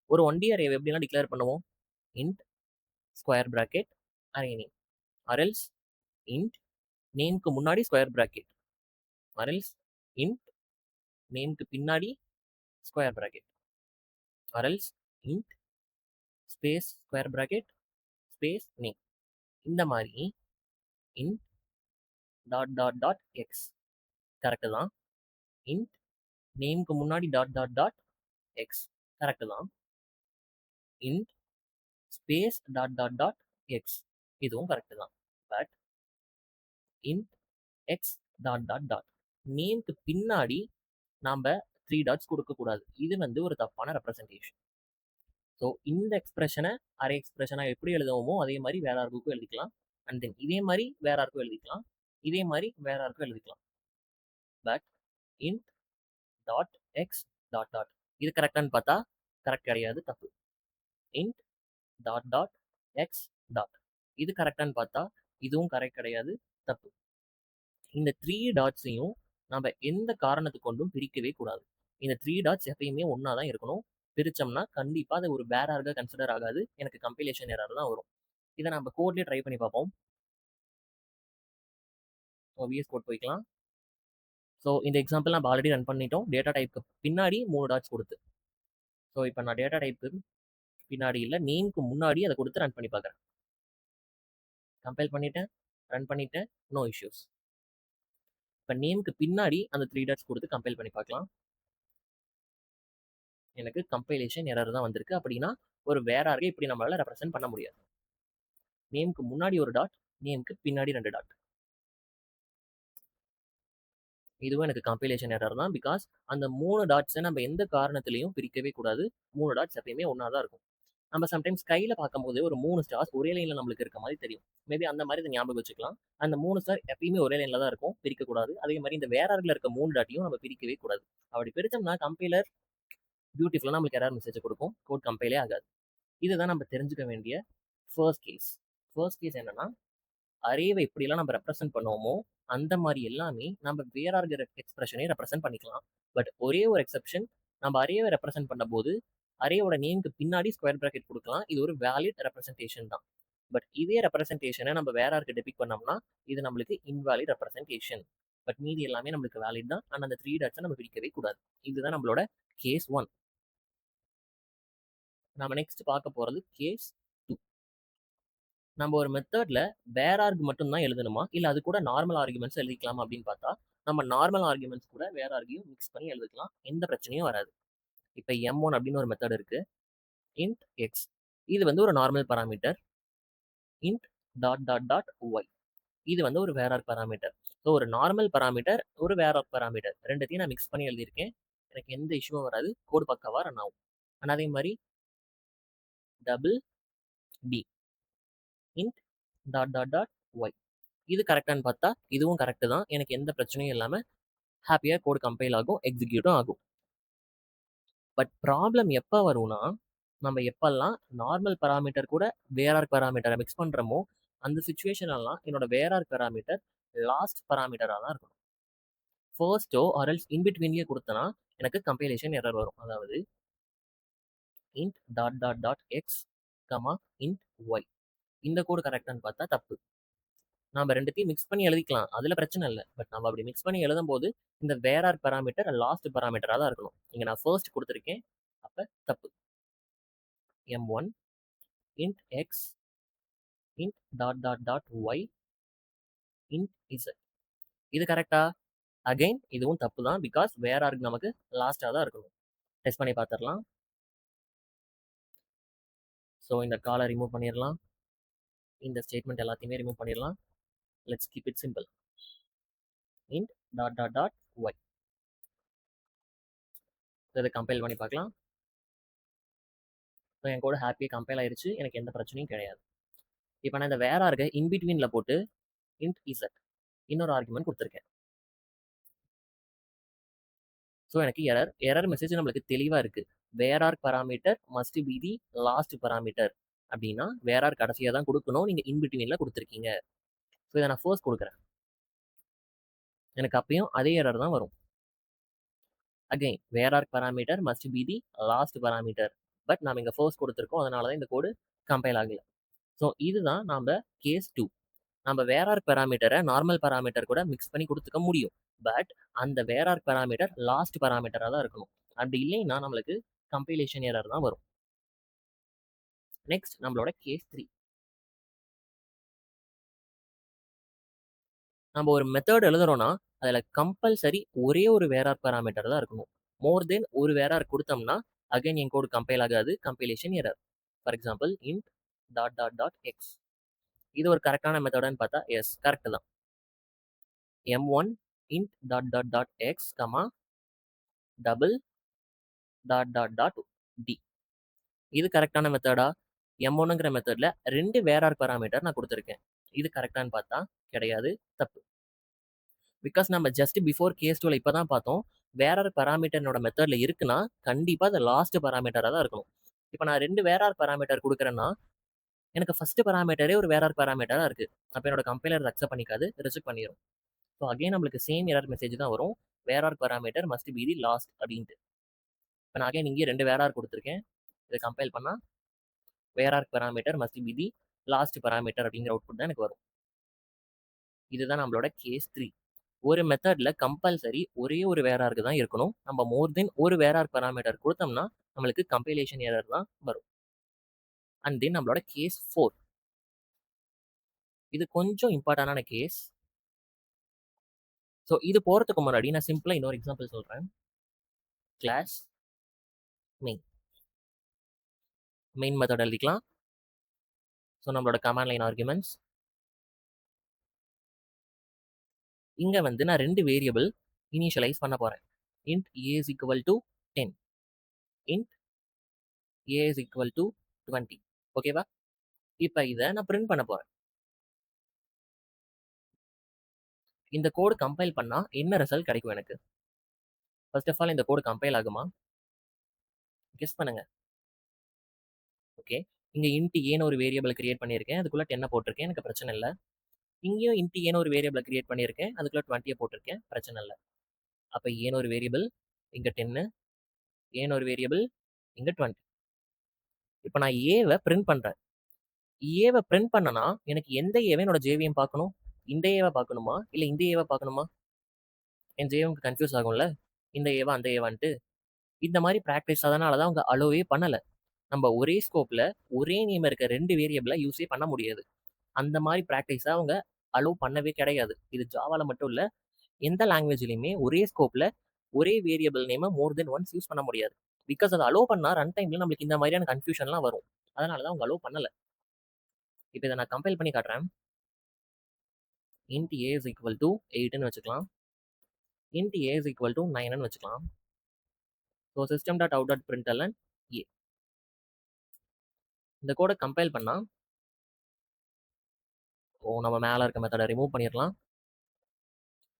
ஒரு 1D அரேவை எப்படிலாம் டிக்ளேர் பண்ணுவோம்? Int square bracket array name, or else int நேம்க்கு முன்னாடி ஸ்கொயர் பிராக்கெட், அரல்ஸ் இன்ட் நேம்க்கு பின்னாடி square bracket, or else int space square bracket space name. இந்த மாதிரி int dot dot dot x correct தான். இன்ட் நேம்க்கு முன்னாடி dot dot dot x correct தான். Int space dot dot dot x இதுவும் correct தான். But int x dot dot dot நேம்க்கு பின்னாடி நாம் 3 டாட்ஸ் கொடுக்கக்கூடாது. இது வந்து ஒரு தப்பான ரெப்ரசன்டேஷன். ஸோ இந்த எக்ஸ்பிரஷனை அரே எக்ஸ்பிரஷனாக எப்படி எழுதுவோமோ அதே மாதிரி வேற ஆர்க்குக்கும் எழுதிக்கலாம். அண்ட் தென் இதே மாதிரி வேற ஆர்க்கும் எழுதிக்கலாம். இதே மாதிரி வேற ஆர்க்கும் எழுதிக்கலாம். But int dot X dot dot இது கரெக்டான்னு பார்த்தா கரெக்ட் கிடையாது, தப்பு. Int dot dot X dot இது கரெக்டான்னு பார்த்தா இதுவும் கரெக்ட் கிடையாது, தப்பு. இந்த 3 டாட்ஸையும் நம்ம எந்த காரணத்தை கொண்டும் பிரிக்கவே கூடாது. இந்த 3 டாட்ஸ் எப்பயுமே ஒன்றா தான் இருக்கணும். பிரிச்சோம்னா கண்டிப்பாக அது ஒரு வேற ஆர்காக கன்சிடர் ஆகாது. எனக்கு கம்பைலேஷன் எரர் தான் வரும். இதை நம்ம கோட்லேயே ட்ரை பண்ணி பார்ப்போம். விஎஸ் கோட் போய்க்கலாம். ஸோ இந்த எக்ஸாம்பிள் நம்ம ஆல்ரெடி ரன் பண்ணிட்டோம். டேட்டா டைப்புக்கு பின்னாடி 3 டாட்ஸ் கொடுத்து. ஸோ இப்போ நான் டேட்டா டைப்புக்கு பின்னாடி இல்லை, நேம்க்கு முன்னாடி அதை கொடுத்து ரன் பண்ணி பார்க்குறேன். கம்பைல் பண்ணிட்டேன், ரன் பண்ணிட்டேன், நோ இஷ்யூஸ். இப்போ நேம்க்கு பின்னாடி அந்த 3 டாட்ஸ் கொடுத்து கம்பைல் பண்ணி பார்க்கலாம். எனக்கு கம்பைலேஷன் எரர் தான் வந்திருக்கு. அப்படின்னா ஒரு வேற ஆர்கை இப்படி நம்மளால ரெப்ரசென்ட் பண்ண முடியாது. நேம்க்கு முன்னாடி ஒரு டாட், நேம்க்கு பின்னாடி 2 டாட். இதுவும் எனக்கு கம்பைலேஷன் எரர் தான். பிகாஸ் அந்த 3 டாட்ஸை நம்ம எந்த காரணத்திலையும் பிரிக்கவே கூடாது. 3 டாட்ஸ் எப்பயுமே ஒன்றா தான் இருக்கும். நம்ம சம்டைம்ஸ் கையில் பார்க்கும்போது ஒரு 3 ஸ்டார்ஸ் ஒரே லைனில் நம்மளுக்கு இருக்க மாதிரி தெரியும். மேபி அந்த மாதிரி இதை ஞாபகம் வச்சுக்கலாம். அந்த 3 ஸ்டார் எப்பயுமே ஒரே லைனில் தான் இருக்கும், பிரிக்கக்கூடாது. அதே மாதிரி இந்த வேற ஆர்கில் இருக்க 3 டாட்டையும் நம்ம பிரிக்கவே கூடாது. அப்படி பிரித்தோம்னா கம்பைலர் பியூட்டிஃபுல்லாக நம்மளுக்கு எரர் மெசேஜ் கொடுக்கும், கோட் கம்பைலே ஆகாது. இதுதான் நம்ம தெரிஞ்சுக்க வேண்டிய ஃபர்ஸ்ட் கேஸ். ஃபர்ஸ்ட் கேஸ் என்னன்னா, அரேவை எப்படிலாம் நம்ம ரெப்ரசென்ட் பண்ணுவோமோ அந்த மாதிரி எல்லாமே நம்ம வேற ஆர்கர் எக்ஸ்பிரஷனை ரெப்ரசென்ட் பண்ணிக்கலாம். பட் ஒரே ஒரு எக்ஸெப்ஷன், நம்ம அரேவை ரெப்ரசென்ட் பண்ணும்போது அரேயோட நேம்க்கு பின்னாடி ஸ்கொயர் பிராக்கெட் கொடுக்கலாம். இது ஒரு வேலிட் ரெப்ரசன்டேஷன் தான். பட் இதே ரெப்ரசன்டேஷனை நம்ம வேற ஆர்க்கு டெபிக் பண்ணோம்னா இது நம்மளுக்கு இன்வாலிட் ரெப்ரசன்டேஷன். பட் மீதி எல்லாமே நம்மளுக்கு வேலிட் தான். அண்ட் அந்த 3 டாட்ஸை நம்ம பிரிக்கவே கூடாது. இதுதான் நம்மளோட கேஸ் 1. நம்ம நெக்ஸ்ட் பார்க்க போறது கேஸ் 2. நம்ம ஒரு மெத்தட்ல வேர் ஆர்க் மட்டும் தான் எழுதணுமா, இல்லை அது கூட நார்மல் ஆர்குமெண்ட்ஸ் எழுதிக்கலாமா அப்படின்னு பார்த்தா நம்ம நார்மல் ஆர்குமெண்ட்ஸ் கூட வேற ஆர்கையும் மிக்ஸ் பண்ணி எழுதிக்கலாம். எந்த பிரச்சனையும் வராது. இப்போ M1 அப்படின்னு ஒரு மெத்தட் இருக்கு. இன்ட் எக்ஸ் இது வந்து ஒரு normal parameter. Int dot dot dot Y இது வந்து ஒரு வேர் ஆர்க் பராமீட்டர். ஸோ ஒரு நார்மல் பராமீட்டர், ஒரு வேர் ஆர்க் பராமீட்டர் ரெண்டுத்தையும் நான் மிக்ஸ் பண்ணி எழுதியிருக்கேன். எனக்கு எந்த இஷ்யூவும் வராது, கோடு பக்காவாக ரன் ஆகும். ஆனால் அதே மாதிரி double D int dot dot dot Y இது கரெக்டான்னு பார்த்தா இதுவும் கரெக்ட் தான். எனக்கு எந்த பிரச்சனையும் இல்லாம ஹாப்பியா கோட் கம்பைல் ஆகும், எக்ஸிக்யூட்டும் ஆகும். பட் ப்ராப்ளம் எப்ப வரும்னா, நம்ம எப்பல்லாம் நார்மல் பாராமீட்டர் கூட வேர் பாராமீட்டர மிக்ஸ் பண்றோமோ, அந்த சிச்சுவேஷன்லலாம் என்னோட வேர் பாராமீட்டர் லாஸ்ட் பாராமீட்டரா தான் இருக்கணும். ஃபர்ஸ்ட்டோ ஆர் எல்ஸ் இன் பிட்வீன்லயே குடுத்தனா, எனக்கு கம்பைலேஷன் எரர் வரும். அதாவது int dot dot dot X, int Y. இந்த கோடு கரெக்டான்னு பார்த்தா தப்பு. நாம 2த்தையும் மிக்ஸ் பண்ணி எழுதிக்கலாம். அதுல பிரச்சனை இல்ல. பட் நம்ம அப்படி மிக்ஸ் பண்ணி எழுதும்போது, இந்த வேர் பாராமீட்டர் லாஸ்ட் பாராமீட்டரா தான் இருக்கணும். இங்க நான் ஃபர்ஸ்ட் குடுத்திருக்கேன். அப்ப தப்பு. M1 int x int dot dot dot y int z. இது கரெக்ட்டா? அகைன் இதுவும் தப்பு தான். பிகாஸ் வேர் நமக்கு லாஸ்ட்டா தான் இருக்கணும். டெஸ்ட் பண்ணி பார்த்துடலாம். ஸோ இந்த காலை ரிமூவ் பண்ணிடலாம். இந்த ஸ்டேட்மெண்ட் எல்லாத்தையுமே ரிமூவ் பண்ணிடலாம். Let's keep it simple. int dot dot dot y. இதை கம்பைல் பண்ணி பார்க்கலாம். ஸோ என் கூட ஹாப்பியாக கம்பைல் ஆயிருச்சு. எனக்கு எந்த பிரச்சனையும் கிடையாது. இப்போ நான் இந்த வேர் ஆர்கை இன்பிட்வீனில் போட்டு int z இன்னொரு ஆர்குமெண்ட் கொடுத்துருக்கேன். ஸோ எனக்கு எரர் மெசேஜ் நம்மளுக்கு தெளிவாக இருக்கு. Var R parameter must be the last parameter அப்படின்னா வேர் ஆர் கடைசியாக தான் கொடுக்கணும். நீங்கள் இன்பிட்வீனில் கொடுத்துருக்கீங்க. ஸோ இதை நான் ஃபர்ஸ்ட் கொடுக்குறேன். எனக்கு அப்பயும் அதே எரர் தான் வரும். Again var R parameter must be the last parameter. But நாம் இங்கே ஃபர்ஸ்ட் கொடுத்துருக்கோம். அதனால தான் இந்த கோடு கம்பைல் ஆகல. ஸோ இதுதான் நம்ம கேஸ் 2. நம்ம வேர் ஆர் பாராமீட்டரை நார்மல் பாராமீட்டர் கூட மிக்ஸ் பண்ணி கொடுத்துக்க முடியும். பட் அந்த வேர் ஆர் பாராமீட்டர் லாஸ்ட் பாராமீட்டராக தான் இருக்கணும். அப்படி இல்லைன்னா நம்மளுக்கு கம்பைலேஷன் எரர் தான் வரும். நெக்ஸ்ட் நம்மளோட கேஸ் 3. நம்ம ஒரு மெத்தட் எழுதுறோம்னா அதில் கம்பல்சரி ஒரே ஒரு வேர் ஆர் பாராமீட்டர் தான் இருக்கணும். மோர் தென் ஒரு வேர் ஆர் கொடுத்தோம்னா அகைன் என் கோடு கம்பைல் ஆகாது, compilation error. For example int dot dot dot X. இது ஒரு கரெக்டான மெத்தடான்னு பார்த்தா எஸ், கரெக்ட் தான். M1 int dot dot dot X, double dot dot dot D. இது கரெக்டான மெத்தடா? M1ங்கிற மெத்தட்ல 2 வேர் ஆர் பாராமீட்டர் நான் கொடுத்துருக்கேன். இது கரெக்டான்னு பார்த்தா கிடையாது, தப்பு. பிகாஸ் நம்ம ஜஸ்ட் பிஃபோர் கேஸ் 2ல இப்போ தான் பார்த்தோம். வேர் ஆர் பாராமீட்டரோட மெத்தட்ல இருக்குன்னா கண்டிப்பாக அது லாஸ்ட் பாராமீட்டராக தான் இருக்கணும். இப்போ நான் 2 வேர் ஆர் பாராமீட்டர் கொடுக்குறேன்னா எனக்கு ஃபர்ஸ்ட் பாராமீட்டரே ஒரு வேர் ஆர் பாராமீட்டராக இருக்கு. அப்போ என்னோட கம்பைலர் அக்செப்ட் பண்ணிக்காது, ரிஜெக்ட் பண்ணிடும். ஸோ அகைன் நம்மளுக்கு சேம் எரர் மெசேஜ் தான் வரும். Var arg parameter must be the last அப்படின்ட்டு. இப்போ நான் அகைன் இங்கே 2 வேர் ஆர் கொடுத்துருக்கேன். இதை கம்பைல் பண்ணால் var arg parameter must be the last parameter அப்படிங்கிற அவுட்புட் தான் எனக்கு வரும். இதுதான் நம்மளோட கேஸ் 3. ஒரு மெத்தட்ல கம்பல்சரி ஒரே ஒரு வேர் ஆர்க்கு தான் இருக்கணும். நம்ம மோர் தென் ஒரு வேர் ஆர் பாராமீட்டர் கொடுத்தோம்னா நம்மளுக்கு கம்பைலேஷன் எரர் தான் வரும். அண்ட் தென் நம்மளோட கேஸ் 4. இது கொஞ்சம் இம்பார்ட்டன்டான கேஸ். ஸோ இது போகிறதுக்கு முன்னாடி நான் சிம்பிளாக இன்னொரு எக்ஸாம்பிள் சொல்கிறேன். கிளாஸ் மெயின் மெத்தட் எழுதிக்கலாம். ஸோ நம்மளோட கமாண்ட் லைன் ஆர்குமெண்ட்ஸ் இங்கே வந்து நான் 2 வேரியபிள் இனிஷியலைஸ் பண்ண போகிறேன். int a is equal to 10, int a is equal to 20. ஓகேவா? இப்போ இதை நான் பிரிண்ட் பண்ண போகிறேன். இந்த கோடு கம்பைல் பண்ணால் என்ன ரிசல்ட் கிடைக்கும் எனக்கு? ஃபர்ஸ்ட் ஆஃப் ஆல் இந்த கோடு கம்பைல் ஆகுமா? கெஸ் பண்ணுங்க. ஓகே, இங்கே int ஏன்னு ஒரு வேரியபிள் கிரியேட் பண்ணியிருக்கேன். அதுக்குள்ளே 10 போட்டிருக்கேன், எனக்கு பிரச்சனை இல்லை. இங்கேயும் int ஏன்னு ஒரு வேரியபிள் கிரியேட் பண்ணியிருக்கேன். அதுக்குள்ளே 20 போட்டிருக்கேன், பிரச்சனை இல்லை. அப்போ ஏன்னு ஒரு வேரியபிள், இங்கே 10, ஏன்னு ஒரு வேரியபிள், இங்கே 20. இப்போ நான் ஏவை பிரிண்ட் பண்ணுறேன். ஏவை பிரிண்ட் பண்ணனா எனக்கு எந்த ஏவை என்னோட ஜேவிஎம் பார்க்கணும்? இந்த ஏவை பார்க்கணுமா இல்லை இந்த ஏவை பார்க்கணுமா? என் ஜேவிஎம்க்கு கன்ஃபியூஸ் ஆகும்ல, இந்த ஏவா அந்த ஏவான்ட்டு. இந்த மாதிரி ப்ராக்டிஸ் அதனால தான் அவங்க அலோவே பண்ணலை. நம்ம ஒரே ஸ்கோப்பில் ஒரே நேம் இருக்க 2 வேரியபிளை யூஸே பண்ண முடியாது. அந்த மாதிரி ப்ராக்டிஸை அவங்க அலோவ் பண்ணவே கிடையாது. இது ஜாவாவில் மட்டும் இல்லை, எந்த லாங்குவேஜ்லையுமே ஒரே ஸ்கோப்பில் ஒரே வேரியபிள் நேமை மோர் தென் ஒன்ஸ் யூஸ் பண்ண முடியாது. பிகாஸ் அதை அலோவ் பண்ணால் ரன் டைமில் நம்மளுக்கு இந்த மாதிரியான கன்ஃபியூஷன்லாம் வரும். அதனால தான் அவங்க அலோவ் பண்ணலை. இப்போ இதை நான் கம்பைல் பண்ணி காட்டுறேன். int a is equal to 8ன்னு வச்சுக்கலாம். int a is equal to 9ன்னு வச்சுக்கலாம். So system.out.println a. இந்த கோடை கம்பைல் பண்ணால் நம்ம மேல இருக்க மெத்தட ரிமூவ் பண்ணிறலாம்.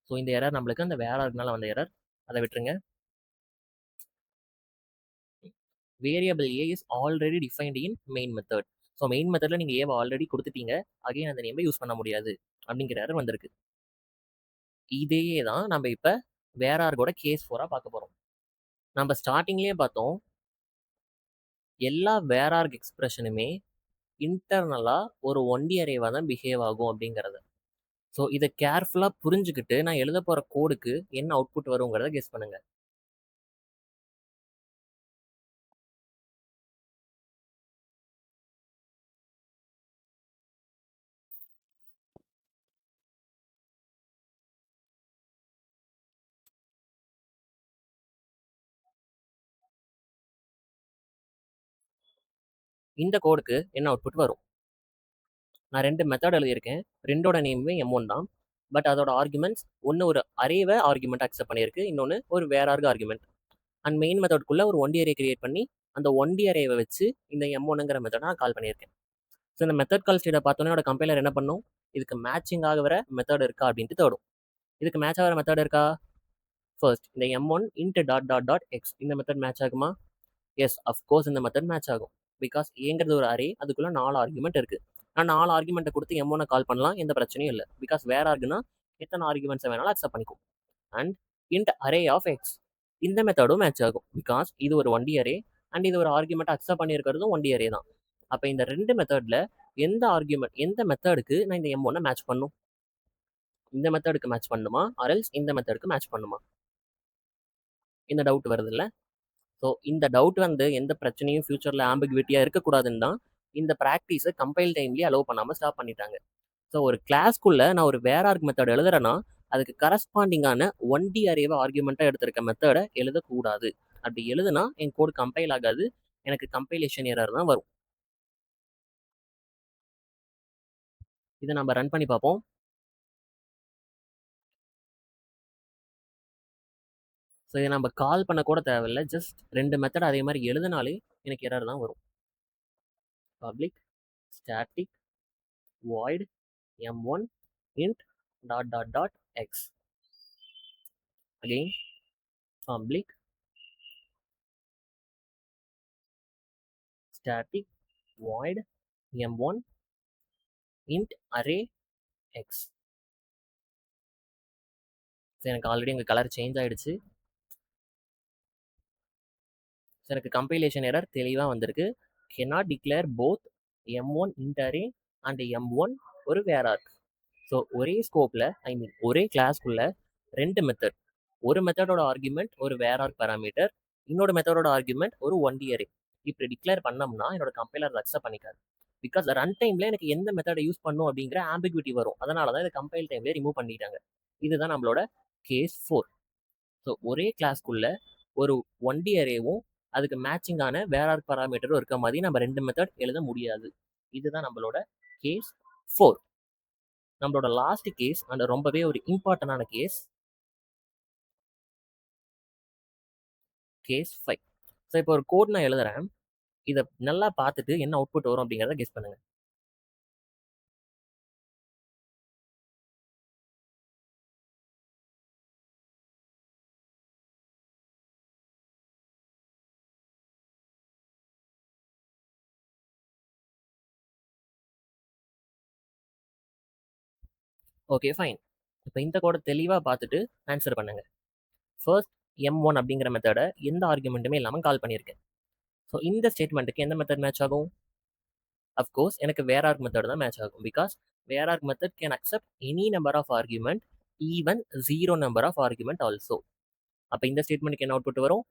ஸோ இந்த எரர் நம்மளுக்கு அந்த வேரார்க்னால வந்த எரர். அத விட்டுருங்க. Variable A is already defined in main method. So main மெத்தட்ல நீங்க ஏவ ஆல்ரெடி குடுத்துட்டீங்க. அகைன் அந்த நேம யூஸ் பண்ண முடியாது. அப்படிங்கிற எரர் வந்திருக்கு. இதையே தான் நம்ம இப்ப வேரார்கோட கேஸ் 4ஆ பார்க்க போறோம். நம்ம ஸ்டார்ட்டிங்லயே பார்த்தோம். எல்லா வேரார்க் எக்ஸ்பிரஷனுமே இன்டர்னலா ஒரு ஒன்டி அரேவா தான் பிஹேவ் ஆகும் அப்படிங்கிறத. ஸோ இத கேர்ஃபுல்லா புரிஞ்சுகிட்டு நான் எழுதப் போற கோடுக்கு என்ன அவுட்புட் வருங்கிறத கெஸ் பண்ணுங்க. இந்த கோடுக்கு என்ன அவுட்புட் வரும்? நான் 2 மெத்தட் எழுதியிருக்கேன். 2ஓட நேமுமே M1 தான். பட் அதோட ஆர்குமெண்ட்ஸ் ஒண்ணு ஒரு அரேவ ஆர்குமெண்ட் அக்செப்ட் பண்ணியிருக்கு. இன்னொன்னு ஒரு வேரார்க் ஆர்குமெண்ட். அண்ட் மெயின் மெத்தட்குள்ள ஒரு ஒன்டி அரே கிரியேட் பண்ணி அந்த ஒன்டி அரேவ வச்சு இந்த M1ங்கிற மெத்தட நான் கால் பண்ணியிருக்கேன். ஸோ இந்த மெத்தட் கால் ஸ்டேட்ட பார்த்தோன்னே என்னோட கம்பைலர் என்ன பண்ணும்? இதுக்கு மேட்சிங் ஆகுற மெத்தட் இருக்கா அப்படின்ட்டு தேடும். இதுக்கு மேட்ச் ஆகிற மெத்தட் இருக்கா? ஃபர்ஸ்ட் இந்த M1 int dot dot dot X இந்த மெத்தட் மேட்ச் ஆகுமா? எஸ், அஃப்கோர்ஸ் இந்த மெத்தட் மேட்ச் ஆகும். பிகாஸ் ஏங்கிறது ஒரு அரே, அதுக்குள்ள 4 ஆர்குமெண்ட் இருக்கு. நான் 4 ஆர்குமெண்ட்டை கொடுத்து M1 கால் பண்ணலாம், எந்த பிரச்சனையும் இல்லை. பிகாஸ் வேற ஆர்குனா எத்தனை ஆர்குமெண்ட்ஸை வேணாலும் அக்செப்ட் பண்ணிக்கும். And int array of X இந்த மெத்தடும் மேட்ச் ஆகும். பிகாஸ் இது ஒரு ஒன்டி அரே அண்ட் இது ஒரு ஆர்குமெண்ட் அக்செப்ட் பண்ணியிருக்கிறதும் ஒன்டி அரே தான். அப்போ இந்த 2 மெத்தட்ல எந்த ஆர்குமெண்ட் எந்த மெத்தடுக்கு நான் இந்த M1 மேட்ச் பண்ணும்? இந்த மெத்தடுக்கு மேட்ச் பண்ணுமா ஆர்எல்ஸ் இந்த மெத்தடுக்கு மேட்ச் பண்ணுமா? இந்த டவுட் வருது இல்லை? ஸோ இந்த டவுட் வந்து எந்த பிரச்சனையும் ஃபியூச்சரில் ஆம்பிகுவிட்டியாக இருக்கக்கூடாதுன்னு தான் இந்த ப்ராக்டிஸை கம்பைல் டைம்லேயே அலோவ் பண்ணாமல் ஸ்டாப் பண்ணிட்டாங்க. ஸோ ஒரு கிளாஸ்க்குள்ளே நான் ஒரு வேரார்க் மெத்தட் எழுதுறேன்னா அதுக்கு கரஸ்பாண்டிங்கான ஒன்டி அரேவை ஆர்குமெண்ட்டாக எடுத்திருக்க மெத்தடை எழுதக்கூடாது. அப்படி எழுதுனா என் கோடு கம்பைல் ஆகாது, எனக்கு கம்பைலேஷன் எரர் தான் வரும். இதை நம்ம ரன் பண்ணி பார்ப்போம். ஸோ இதை நம்ம கால் பண்ண கூட தேவையில்லை, ஜஸ்ட் 2 மெத்தட் அதே மாதிரி எழுதினாலே எனக்கு எரர் தான் வரும். Public static void m1 int dot dot dot x. Again public static void m1 int array x. எனக்கு ஆல்ரெடி எங்கள் கலர் சேஞ்ச் ஆகிடுச்சு. எனக்கு கம்பைலேஷன் எரர் தெளிவாக வந்திருக்கு. cannot declare both m1 int array and m1 ஒரு வேரார்க். So ஒரே ஸ்கோப்பில் ஒரே கிளாஸ்க்குள்ள 2 method, ஒரு மெத்தடோட ஆர்குமெண்ட் ஒரு வேரார்க் பேராமீட்டர், இன்னொரு மெத்தடோட ஆர்குமெண்ட் ஒரு ஒன்டி அரே இப்படி டிக்ளேர் பண்ணோம்னா என்னோட கம்பைலர் அக்செப்ட் பண்ணிக்காது. பிகாஸ் ரன் டைம்ல எனக்கு எந்த மெத்தடை யூஸ் பண்ணும் அப்படிங்கிற ஆம்பிகுவிட்டி வரும். அதனால தான் இதை கம்பைல் டைம்ல ரிமூவ் பண்ணிட்டாங்க. இதுதான் நம்மளோட கேஸ் 4. ஸோ ஒரே கிளாஸ்க்குள்ள ஒரு ஒன்டி அரேவும் அதுக்கு மேட்சிங்கான வேரார்க் பேராமீட்டரும் இருக்க மாதிரி நம்ம 2 மெத்தட் எழுத முடியாது. இதுதான் நம்மளோட கேஸ் 4. நம்மளோட லாஸ்ட் கேஸ் அண்ட் ரொம்பவே ஒரு இம்பார்ட்டன்டான கேஸ் கேஸ் 5. ஸோ இப்போ ஒரு கோட் நான் எழுதுறேன். இதை நல்லா பார்த்துட்டு என்ன அவுட்புட் வரும் அப்படிங்கிறத கெஸ் பண்ணுங்க. Okay fine. இப்போ இந்த கோடை தெளிவாக பார்த்துட்டு ஆன்சர் பண்ணுங்க. ஃபர்ஸ்ட் M1 அப்படிங்கிற மெத்தடை எந்த ஆர்குமெண்ட்டுமே இல்லாமல் கால் பண்ணியிருக்கேன். ஸோ இந்த ஸ்டேட்மெண்ட்டுக்கு எந்த மெத்தட் மேட்ச் ஆகும்? அஃப்கோர்ஸ் எனக்கு வேரார்க் மெத்தட் தான் மேட்ச் ஆகும். Because vararg method can accept any number of argument, even 0 number of argument also. அப்போ இந்த ஸ்டேட்மெண்ட்டுக்கு என்ன அவுட்புட் வரும்?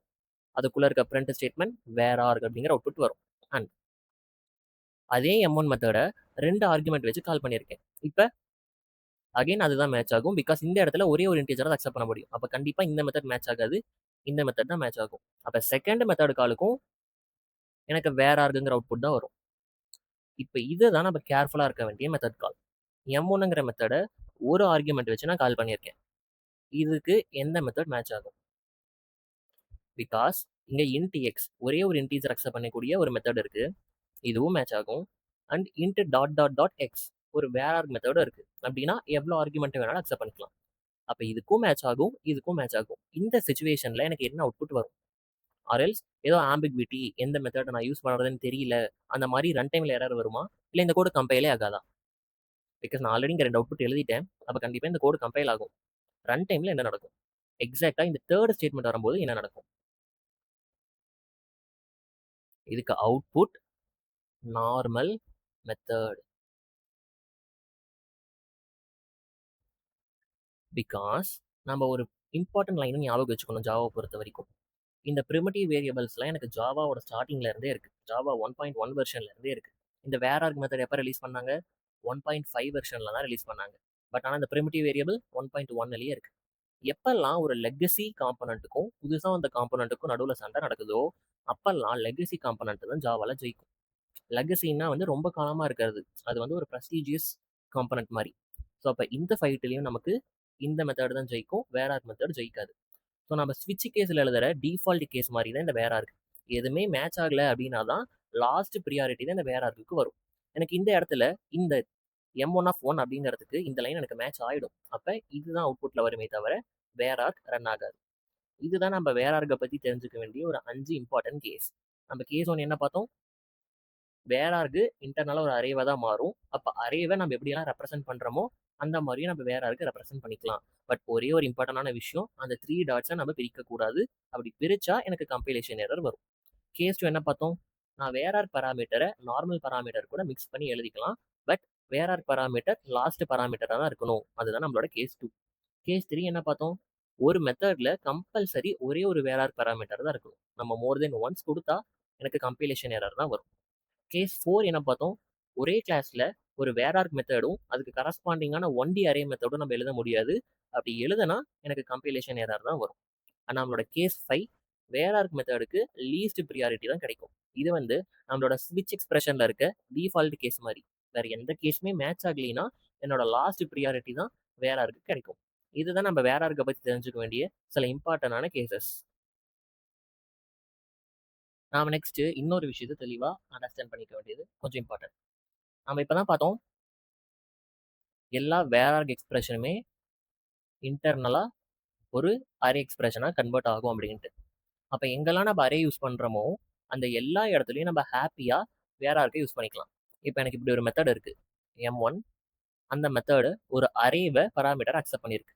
அதுக்குள்ளே இருக்க print ஸ்டேட்மெண்ட் வேரார்க் அப்படிங்கிற அவுட்புட் வரும். அண்ட் அதே M1 மெத்தடை 2 ஆர்குமெண்ட் வச்சு கால் பண்ணியிருக்கேன். இப்போ அகைன் அதுதான் மேட்ச் ஆகும். பிகாஸ் இந்த இடத்துல ஒரே ஒரு இன்டீஜரை தான் அக்செப்ட் பண்ண முடியும். அப்போ கண்டிப்பாக இந்த மெத்தட் மேட்ச் ஆகாது, இந்த மெத்தட் தான் மேட்ச் ஆகும். அப்போ செகண்ட் மெத்தட் காலுக்கும் எனக்கு வேரார்க்குங்கிற அவுட்புட் தான் வரும். இப்போ இதுதான் நம்ம கேர்ஃபுல்லாக இருக்க வேண்டிய மெத்தட் கால். M1ங்கிற மெத்தடை ஒரு ஆர்குமெண்ட் வச்சு நான் கால் பண்ணியிருக்கேன். இதுக்கு எந்த மெத்தட் மேட்ச் ஆகும்? பிகாஸ் இங்கே int x ஒரே ஒரு இன்டீஜர் அக்செப்ட் பண்ணக்கூடிய ஒரு மெத்தட் இருக்கு, இதுவும் மேட்ச் ஆகும். And int dot dot dot X ஒரு வேர் மெத்தடும் இருக்கு. அப்படின்னா எவ்வளோ ஆர்குமெண்ட் வேணாலும் அக்செப்ட் பண்ணிக்கலாம். அப்ப இதுக்கும் மேட்ச் ஆகும், இதுக்கும் மேட்ச் ஆகும். இந்த சிச்சுவேஷன்ல எனக்கு என்ன அவுட்புட் வரும்? ஆர் எல்ஸ் ஏதோ ஆம்பிக்விட்டி, எந்த மெத்தட நான் யூஸ் பண்றதுன்னு தெரியல, அந்த மாதிரி ரன் டைம்ல எரர் வருமா? இல்ல இந்த கோடு கம்பைலே ஆகாதா? பிகாஸ் நான் ஆல்ரெடி இங்க 2 அவுட்புட் எழுதிட்டேன். அப்ப கண்டிப்பா இந்த கோடு கம்பைல் ஆகும். ரன் டைம்ல என்ன நடக்கும்? எக்ஸாக்ட்டா இந்த 3rd ஸ்டேட்மெண்ட் வரும்போது என்ன நடக்கும்? இதுக்கு அவுட்புட் நார்மல் மெத்தட். பிகாஸ் நம்ம ஒரு இம்பார்ட்டன்ட் லைன் ஞாபகம் வச்சுக்கணும் ஜாவா பொறுத்த வரைக்கும். இந்த பிரிமிட்டிவ் வேரியபிள்ஸ்லாம் எனக்கு ஜாவாவோட ஸ்டார்டிங்ல இருந்தே இருக்கு. ஜாவா 1.1 வெர்ஷன்ல இருந்தே இருக்கு. இந்த வேர் ஆர்க் மெத்தட் எப்ப ரிலீஸ் பண்ணாங்க? 1.5 வெர்ஷன்ல தான் ரிலீஸ் பண்ணாங்க. பட் ஆனா இந்த பிரிமிட்டிவ் வேரியபிள் 1.1லயே இருக்கு. எப்பெல்லாம் ஒரு லெகசி காம்பனண்ட்டுக்கும் புதுசா வந்த காம்பனண்ட்டுக்கும் நடுவுல சண்டை நடக்குதோ, அப்பெல்லாம் லெகசி காம்பனண்ட் தான் ஜாவால ஜெயிக்கும். லெகசின்னா வந்து ரொம்ப காலமா இருக்கிறது. அது வந்து ஒரு ப்ரெஸ்டீஜியஸ் காம்பனண்ட் மாரி. ஸோ அப்ப இந்த ஃபைட்லயும் நமக்கு இந்த மெத்தட் தான் ஜெயிக்கும். வேர் ஆர்க் மெத்தட் ஜெயிக்காது. ஸோ நம்ம ஸ்விட்ச் கேஸில் எழுதுற டிஃபால்ட் கேஸ் மாதிரி தான் இந்த வேர் ஆர்க். எதுவுமே மேட்ச் ஆகல அப்படின்னா தான் லாஸ்ட் ப்ரியாரிட்டி தான் இந்த வேர் ஆர்க்கு வரும். எனக்கு இந்த இடத்துல இந்த M1 அப்படிங்கிறதுக்கு இந்த லைன் எனக்கு மேட்ச் ஆயிடும். அப்ப இதுதான் அவுட்புட்ல வருமே தவிர வேர் ஆர்க் ரன் ஆகாது. இதுதான் நம்ம வேர் ஆர்க்கை பத்தி தெரிஞ்சுக்க வேண்டிய ஒரு 5 இம்பார்ட்டன்ட் கேஸ். நம்ம கேஸ் 1 என்ன பார்த்தோம்? வேர் ஆர்க்கு இன்டர்னலா ஒரு அரேவா தான் மாறும். அப்ப அரேவை நம்ம எப்படியெல்லாம் ரெப்ரசென்ட் பண்றோமோ அந்த மாதிரியும் நம்ம வேர் ஆர்க்கு ரெப்ரசென்ட் பண்ணிக்கலாம். பட் ஒரே ஒரு இம்பார்ட்டன்டான விஷயம், அந்த 3 டாட்ஸை நம்ம பிரிக்க கூடாது. அப்படி பிரிச்சா எனக்கு கம்பைலேஷன் எரர் வரும். கேஸ் 2 என்ன பார்த்தோம்? நான் வேர் ஆர் பராமீட்டரை நார்மல் பராமீட்டர் கூட மிக்ஸ் பண்ணி எழுதிக்கலாம். But where are parameter last பராமீட்டராக தான் இருக்கணும். அதுதான் நம்மளோட கேஸ் 2. கேஸ் 3 என்ன பார்த்தோம்? ஒரு மெத்தட்ல கம்பல்சரி ஒரே ஒரு வேர் ஆர் பராமீட்டர் தான் இருக்கணும். நம்ம மோர் தென் ஒன்ஸ் கொடுத்தா எனக்கு கம்பைலேஷன் எரர் தான் வரும். கேஸ் 4 என்ன பார்த்தோம்? ஒரே கிளாஸ்ல ஒரு வேர் ஆர்க் மெத்தடும் அதுக்கு கரஸ்பாண்டிங்கான 1D அரே மெத்தடும் நம்ம எழுத முடியாது. அப்படி எழுதுனா எனக்கு கம்பைலேஷன் எரர் தான் வரும். ஆனால் நம்மளோட கேஸ் 5 வேர் ஆர்க் மெத்தடுக்கு லீஸ்ட் ப்ரியாரிட்டி தான் கிடைக்கும். இது வந்து நம்மளோட ஸ்விட்ச் எக்ஸ்பிரஷன்ல இருக்க டிஃபால்ட் கேஸ் மாதிரி. வேற எந்த கேஸுமே மேட்ச் ஆகலைன்னா என்னோட லாஸ்ட் ப்ரியாரிட்டி தான் வேர் ஆர்க்கு கிடைக்கும். இதுதான் நம்ம வேர் ஆர்க்கை பற்றி தெரிஞ்சுக்க வேண்டிய சில இம்பார்ட்டன்டான கேசஸ். நாம நெக்ஸ்ட் இன்னொரு விஷயத்தை தெளிவா அண்டர்ஸ்டாண்ட் பண்ணிக்க வேண்டியது கொஞ்சம் இம்பார்ட்டன்ட். நம்ம இப்பதான் பார்த்தோம் எல்லா வேர் ஆர்க் எக்ஸ்பிரஷனுமே இன்டர்னலா ஒரு அரே எக்ஸ்பிரஷனா கன்வெர்ட் ஆகும் அப்படின்ட்டு. அப்ப எங்கெல்லாம் நம்ம அரே யூஸ் பண்றோமோ அந்த எல்லா இடத்துலையும் நம்ம ஹாப்பியா வேர் ஆர்க்கை யூஸ் பண்ணிக்கலாம். இப்போ எனக்கு இப்படி ஒரு மெத்தட் இருக்கு M1. அந்த மெத்தடு ஒரு அரேவை பராமீட்டர் அக்செப்ட் பண்ணியிருக்கு.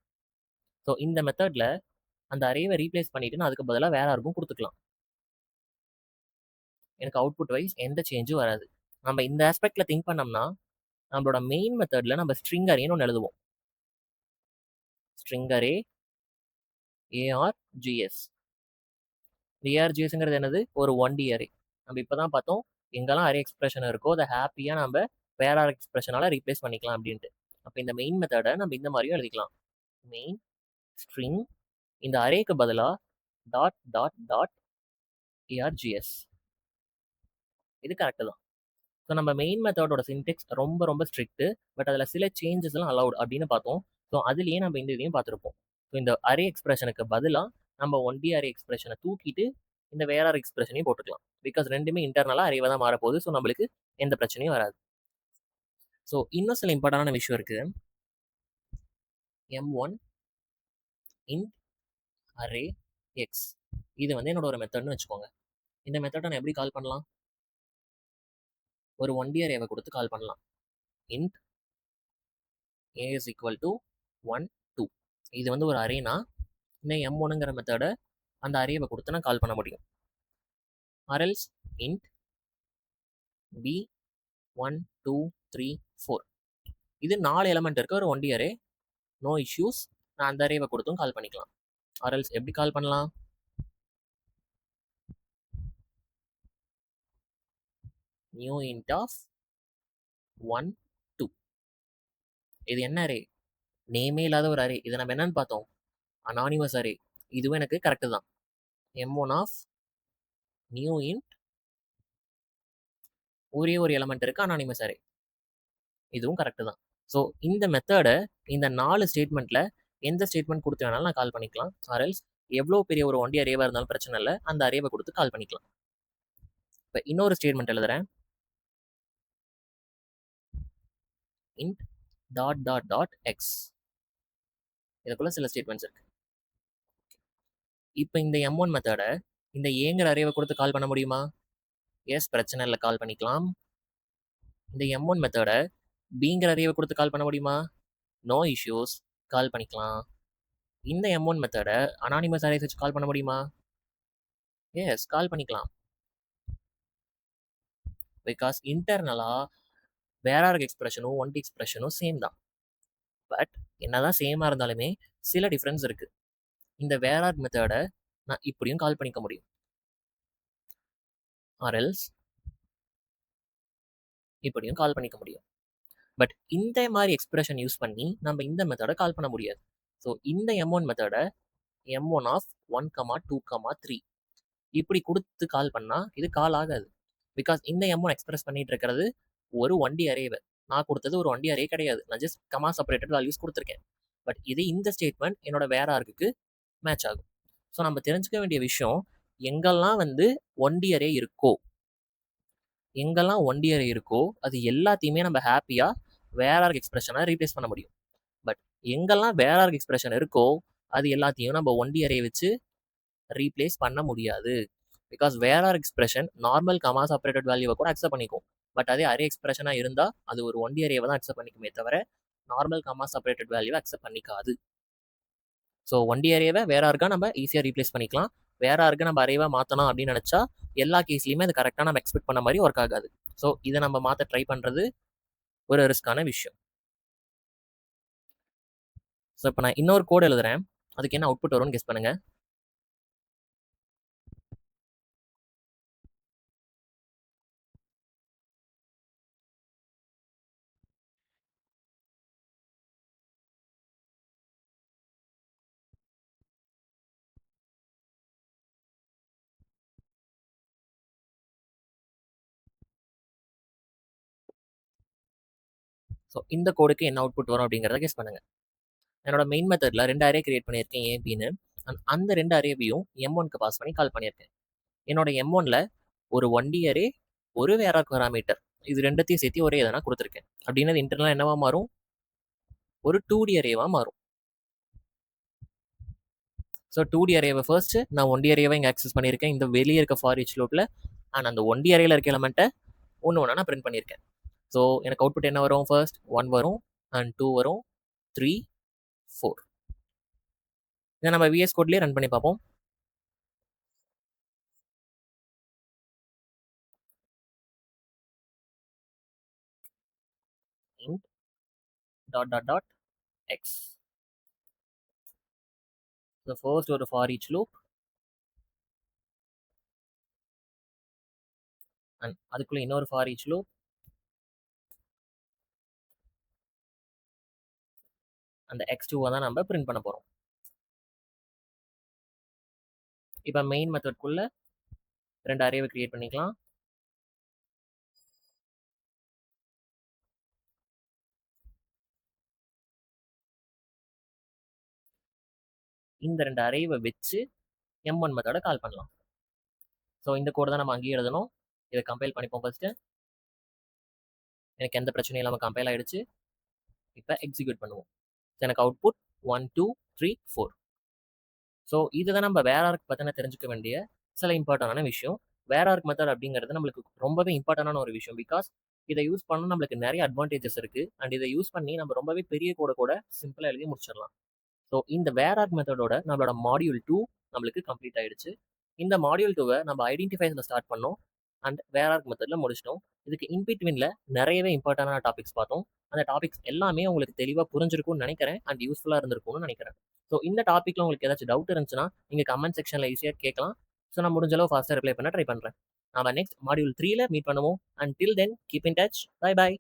ஸோ இந்த மெத்தட்ல அந்த அரேவை ரீப்ளேஸ் பண்ணிட்டு நான் அதுக்கு பதிலாக வேற ஆர்க்கும் கொடுத்துக்கலாம். எனக்கு அவுட்புட் வைஸ் எந்த சேஞ்சும் வராது. நம்ம இந்த ஆஸ்பெக்ட்ல திங்க் பண்ணோம்னா நம்மளோட மெயின் மெத்தட்ல நம்ம ஸ்ட்ரிங் அரேன்னு ஒன்று எழுதுவோம். String array ARGS. ARGSங்கிறது என்னது? ஒரு 1D அரே. நம்ம இப்பதான் பார்த்தோம் எங்கெல்லாம் அரே எக்ஸ்பிரஷன் இருக்கோ அதை ஹாப்பியா நம்ம வேற ஆர் எக்ஸ்பிரஷனால ரீப்ளேஸ் பண்ணிக்கலாம் அப்படின்ட்டு. அப்போ இந்த மெயின் மெத்தடை நம்ம இந்த மாதிரியும் எழுதிக்கலாம். மெயின் ஸ்ட்ரிங் இந்த அரேக்கு பதிலாக டாட் டாட் டாட் ARGS. இது கரெக்டு தான். ஸோ நம்ம மெயின் மெத்தடோட சின்டெக்ஸ் ரொம்ப ரொம்ப ஸ்ட்ரிக்ட். பட் அதில் சில சேஞ்சஸ் எல்லாம் அலவுட் அப்படின்னு பார்த்தோம். ஸோ அதுலேயே நம்ம இந்த இதையும் பார்த்துருப்போம். ஸோ இந்த அரே எக்ஸ்பிரஷனுக்கு பதிலாக நம்ம 1D அரே எக்ஸ்பிரஷனை தூக்கிட்டு இந்த வேற ஆர் எக்ஸ்பிரஷனையும் போட்டுக்கலாம். பிகாஸ் ரெண்டுமே இன்டர்னலாக அரேவை தான் மாறப்போகுது. ஸோ நம்மளுக்கு எந்த பிரச்சனையும் வராது. ஸோ இன்னும் சில இம்பார்ட்டன்டான விஷயம் இருக்கு. M1 int array x. இது வந்து என்னோட ஒரு மெத்தட்னு வச்சுக்கோங்க. இந்த மெத்தடை நான் எப்படி கால் பண்ணலாம்? ஒரு 1D அரேவை கொடுத்து கால் பண்ணலாம். int a is equal to 1 2. இது வந்து ஒரு அரேனா இந்த M1ங்கிற மெத்தடை அந்த அரேவை கொடுத்து நான் கால் பண்ண முடியும். or else int b 1 2 3 4. இது 4 எலமெண்ட் இருக்க ஒரு 1D அரே. No issues. நான் அந்த அரேவை கொடுத்தும் கால் பண்ணிக்கலாம். or else எப்படி கால் பண்ணலாம்? New int of 1 2. இது என்ன அரே? நேமே இல்லாத ஒரு அரே. இதை நம்ம என்னன்னு பார்த்தோம்? Anonymous array. இதுவும் எனக்கு கரெக்டு தான். M1 of நியூ int ஒரே ஒரு எலமெண்ட் இருக்கு அனானிமஸ் அரே. இதுவும் கரெக்டு தான். ஸோ இந்த மெத்தடை இந்த 4 ஸ்டேட்மெண்ட்ல எந்த ஸ்டேட்மெண்ட் கொடுத்து வேணாலும் நான் கால் பண்ணிக்கலாம். ஆர் எல்ஸ் எவ்வளோ பெரிய ஒரு 1D அரேவாக இருந்தாலும் பிரச்சனை இல்லை, அந்த அரேவை கொடுத்து கால் பண்ணிக்கலாம். இப்போ இன்னொரு ஸ்டேட்மெண்ட் எழுதுறேன். Int dot dot dot X. இதுக்குள்ள சில ஸ்டேட்மெண்ட்ஸ் இருக்கு. இப்போ இந்த M1 மெத்தடை இந்த ஏங்கிற அரேவை கொடுத்து கால் பண்ண முடியுமா? எஸ், பிரச்சனை இல்லை, கால் பண்ணிக்கலாம். இந்த M1 மெத்தடை பிங்கிற அரேவை கொடுத்து கால் பண்ண முடியுமா? நோ இஷ்யூஸ், கால் பண்ணிக்கலாம். இந்த M1 மெத்தடை அனானிமஸ் அரேஸ் வச்சு கால் பண்ண முடியுமா? எஸ், கால் பண்ணிக்கலாம். பிகாஸ் இன்டர்னலாக வேற எக்ஸ்பிரஷனும் 1D எக்ஸ்பிரஷனும் சேம் தான். பட் என்னதான் சேமாக இருந்தாலுமே சில டிஃப்ரென்ஸ் இருக்கு. இந்த வேற மெத்தடை நான் இப்படியும் கால் பண்ணிக்க முடியும், ஆர்எல்ஸ் இப்படியும் கால் பண்ணிக்க முடியும். பட் இந்த மாதிரி எக்ஸ்பிரஷன் யூஸ் பண்ணி நம்ம இந்த மெத்தடை கால் பண்ண முடியாது. ஸோ இந்த M1 மெத்தடை M1 ஆஃப் 1, 2, 3 இப்படி கொடுத்து கால் பண்ணால் இது கால் ஆகாது. பிகாஸ் இந்த M1 எக்ஸ்பிரஸ் பண்ணிட்டு இருக்கிறது ஒரு 1D அரேவை. நான் கொடுத்தது ஒரு 1D அரே கிடையாது, நான் ஜஸ்ட் கமா செப்பரேட்டட் வேல்யூஸ் கொடுத்துருக்கேன். பட் இது இந்த ஸ்டேட்மெண்ட் என்னோட வேற ஆர்க்குக்கு மேட்ச் ஆகும். ஸோ நம்ம தெரிஞ்சுக்க வேண்டிய விஷயம், எங்கெல்லாம் 1D அரே இருக்கோ எங்கெல்லாம் 1D அரே இருக்கோ அது எல்லாத்தையுமே நம்ம ஹாப்பியாக வேற எக்ஸ்பிரஷனை ரீப்ளேஸ் பண்ண முடியும். பட் எங்கெல்லாம் வேற எக்ஸ்பிரஷன் இருக்கோ அது எல்லாத்தையும் நம்ம 1D அரே வச்சு ரீப்ளேஸ் பண்ண முடியாது. பிகாஸ் வேற எக்ஸ்பிரஷன் நார்மல் கமா செப்பரேட்டட் வேல்யூவை கூட அக்செப்ட் பண்ணிக்கும். பட் அதே அரே எக்ஸ்பிரஷனாக இருந்தால் அது ஒரு 1D அரேவை தான் அக்செப்ட் பண்ணிக்குமே தவிர நார்மல் கமா செப்பரேட்டட் வேல்யூவை அக்செப்ட் பண்ணிக்காது. ஸோ 1D அரேவை வேற ஆர்க்கா நம்ம ஈஸியாக ரீப்ளேஸ் பண்ணிக்கலாம். வேற ஆர்க்கு நம்ம அரேவா மாற்றணும் அப்படின்னு நினச்சா எல்லா கேஸ்லையுமே அது கரெக்டாக நம்ம எக்ஸ்பெக்ட் பண்ண மாதிரி ஒர்க் ஆகாது. ஸோ இதை நம்ம மாற்ற ட்ரை பண்ணுறது ஒரு ரிஸ்கான விஷயம். ஸோ இப்போ நான் இன்னொரு கோடு எழுதுறேன், அதுக்கு என்ன அவுட்புட் வரும்னு கெஸ் பண்ணுங்க. ஸோ இந்த கோடுக்கு என்ன அவுட்புட் வரும் அப்படிங்கிறத கெஸ் பண்ணுங்க. என்னோட மெயின் மெத்தடில் 2 அரே கிரியேட் பண்ணியிருக்கேன் ஏபின்னு. அந்த 2 அரேவையும் M1க்கு பாஸ் பண்ணி கால் பண்ணியிருக்கேன். என்னோட M1ல ஒரு 1D அரே, ஒரு வேற பேராமீட்டர், இது ரெண்டத்தையும் சேர்த்து ஒரே எதனா கொடுத்துருக்கேன். அப்படின்னது இன்டர்னலாக என்னவா மாறும்? ஒரு 2D அரேவா மாறும். ஸோ 2D அரேவை ஃபர்ஸ்ட் நான் 1D அரேவை இங்கே ஆக்சஸ் பண்ணியிருக்கேன் இந்த வெளியே இருக்க ஃபார் ஈச் லூப்பில். அண்ட் அந்த 1D அரேல இருக்க எலமெண்ட்டை ஒன்று ஒன்றா நான் பிரிண்ட் பண்ணியிருக்கேன். ஸோ எனக்கு அவுட்புட் என்ன வரும்? ஃபர்ஸ்ட் 1 வரும், அண்ட் 2 வரும், 3, 4. இதை நம்ம VS கோட்லேயே ரன் பண்ணி பார்ப்போம். int dot dot dot x. So first ஒரு for each loop, and அதுக்குள்ள இன்னொரு for each loop, அந்த x2 தான் நம்ம பிரிண்ட் பண்ண போறோம். இப்போ மெயின் மெத்தட்குள்ள 2 அரேவை கிரியேட் பண்ணிக்கலாம். இந்த 2 அரேவை வச்சு M1 மெத்தடை கால் பண்ணலாம். ஸோ இந்த கோடு தான் நம்ம அங்கேயே எழுதணும். இதை கம்பைல் பண்ணிப்போம் ஃபர்ஸ்ட். எனக்கு எந்த பிரச்சனையும் இல்லாமல் கம்பைல் ஆயிடுச்சு. இப்போ எக்ஸிக்யூட் பண்ணுவோம். எனக்கு அவுட்புட் 1, 2, 3, 4. ஸோ இதுதான் நம்ம வேற ஆர்க் பற்றின தெரிஞ்சுக்க வேண்டிய சில இம்பார்ட்டண்டான விஷயம். வேற ஆர்க் மெத்தட் அப்படிங்கிறது நம்மளுக்கு ரொம்பவே இம்பார்ட்டண்டான ஒரு விஷயம். பிகாஸ் இதை யூஸ் பண்ண நம்மளுக்கு நிறைய அட்வான்டேஜஸ் இருக்கு. அண்ட் இதை யூஸ் பண்ணி நம்ம ரொம்பவே பெரிய கோட கூட சிம்பிளாக எழுதி முடிச்சிடலாம். ஸோ இந்த வேர் ஆர்க் மெத்தடோட நம்மளோட மாடியூல் 2 நம்மளுக்கு கம்ப்ளீட் ஆயிடுச்சு. இந்த மாடியூல் 2வை நம்ம ஐடென்டிஃபைஸில் ஸ்டார்ட் பண்ணோம் அண்ட் வேர் ஆர்க் மெத்தடில் முடிச்சிட்டோம். இதுக்கு இன்பிட்வீனில் நிறையவே இம்பார்ட்டண்டான டாபிக்ஸ் பார்த்தோம். அந்த டாபிக்ஸ் எல்லாமே உங்களுக்கு தெளிவாக புரிஞ்சிருக்கும்னு நினைக்கிறேன் அண்ட் யூஸ்ஃபுல்லாக இருந்திருக்கும்னு நினைக்கிறேன். ஸோ இந்த டாப்பிக்கில் உங்களுக்கு ஏதாச்சும் டவுட் இருந்துச்சுன்னா நீங்கள் கமெண்ட் செக்ஷனில் ஈஸியாக கேட்கலாம். ஸோ நான் முடிஞ்ச அளவு ஃபாஸ்ட்டாக ரிப்ளை பண்ண ட்ரை பண்ணுறேன். நம்ம நெக்ஸ்ட் மாடியூல் 3ல மீட் பண்ணுவோம். And till then keep in touch. Bye by.